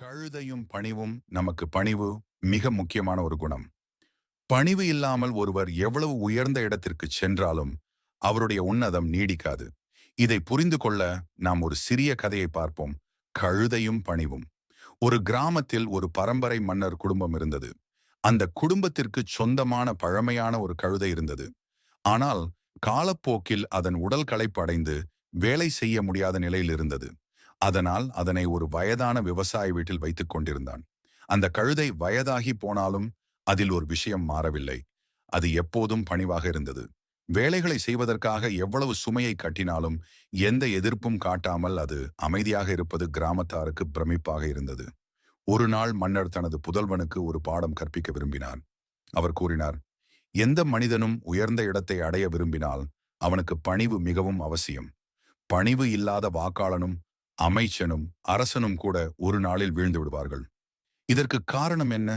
கழுதையும் பணிவும் நமக்கு பணிவு மிக முக்கியமான ஒரு குணம். பணிவு இல்லாமல் ஒருவர் எவ்வளவு உயர்ந்த இடத்திற்கு சென்றாலும் அவருடைய உன்னதம் நீடிக்காது. இதை புரிந்து கொள்ள நாம் ஒரு சிறிய கதையை பார்ப்போம். கழுதையும் பணிவும். ஒரு கிராமத்தில் ஒரு பரம்பரை மன்னர் குடும்பம் இருந்தது. அந்த குடும்பத்திற்கு சொந்தமான பழமையான ஒரு கழுதை இருந்தது. ஆனால் காலப்போக்கில் அதன் உடல் களைப்படைந்து வேலை செய்ய முடியாத நிலையில் இருந்தது. அதனால் அதனை ஒரு வயதான விவசாய வீட்டில் வைத்துக் கொண்டிருந்தான். அந்த கழுதை வயதாகி போனாலும் அதில் ஒரு விஷயம் மாறவில்லை. அது எப்போதும் பணிவாக இருந்தது. வேலைகளை செய்வதற்காக எவ்வளவு சுமையை கட்டினாலும் எந்த எதிர்ப்பும் காட்டாமல் அது அமைதியாக இருப்பது கிராமத்தாருக்கு பிரமிப்பாக இருந்தது. ஒரு நாள் மன்னர் தனது புதல்வனுக்கு ஒரு பாடம் கற்பிக்க விரும்பினார். அவர் கூறினார், எந்த மனிதனும் உயர்ந்த இடத்தை அடைய விரும்பினால் அவனுக்கு பணிவு மிகவும் அவசியம். பணிவு இல்லாத வாக்காளனும் அமைச்சனும் அரசனும் கூட ஒரு நாளில் வீழ்ந்து விடுவார்கள். இதற்கு காரணம் என்ன?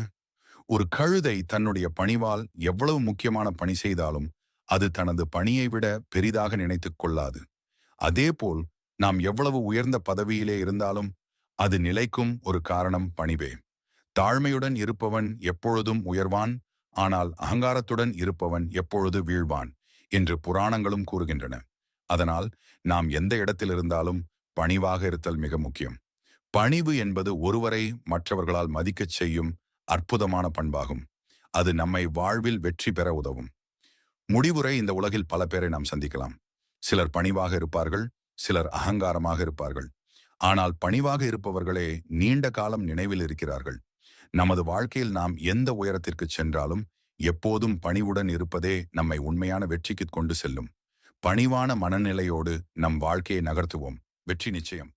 ஒரு கழுதை தன்னுடைய பணிவால் எவ்வளவு முக்கியமான பணி செய்தாலும் அது தனது பணியை விட பெரிதாக நினைத்துக் கொள்ளாது. அதேபோல் நாம் எவ்வளவு உயர்ந்த பதவியிலே இருந்தாலும் அது நிலைக்கும் ஒரு காரணம் பணிவே. தாழ்மையுடன் இருப்பவன் எப்பொழுதும் உயர்வான், ஆனால் அகங்காரத்துடன் இருப்பவன் எப்பொழுது வீழ்வான் என்று புராணங்களும் கூறுகின்றன. அதனால் நாம் எந்த இடத்தில் இருந்தாலும் பணிவாக இருத்தல் மிக முக்கியம். பணிவு என்பது ஒருவரை மற்றவர்களால் மதிக்கச் செய்யும் அற்புதமான பண்பாகும். அது நம்மை வாழ்வில் வெற்றி பெற உதவும். முடிவுரை: இந்த உலகில் பல பேரை நாம் சந்திக்கலாம். சிலர் பணிவாக இருப்பார்கள், சிலர் அகங்காரமாக இருப்பார்கள். ஆனால் பணிவாக இருப்பவர்களே நீண்ட காலம் நினைவில் இருக்கிறார்கள். நமது வாழ்க்கையில் நாம் எந்த உயரத்திற்கு சென்றாலும் எப்போதும் பணிவுடன் இருப்பதே நம்மை உண்மையான வெற்றிக்கு கொண்டு செல்லும். பணிவான மனநிலையோடு நம் வாழ்க்கையை நகர்த்துவோம். வெற்றி நிச்சயம்.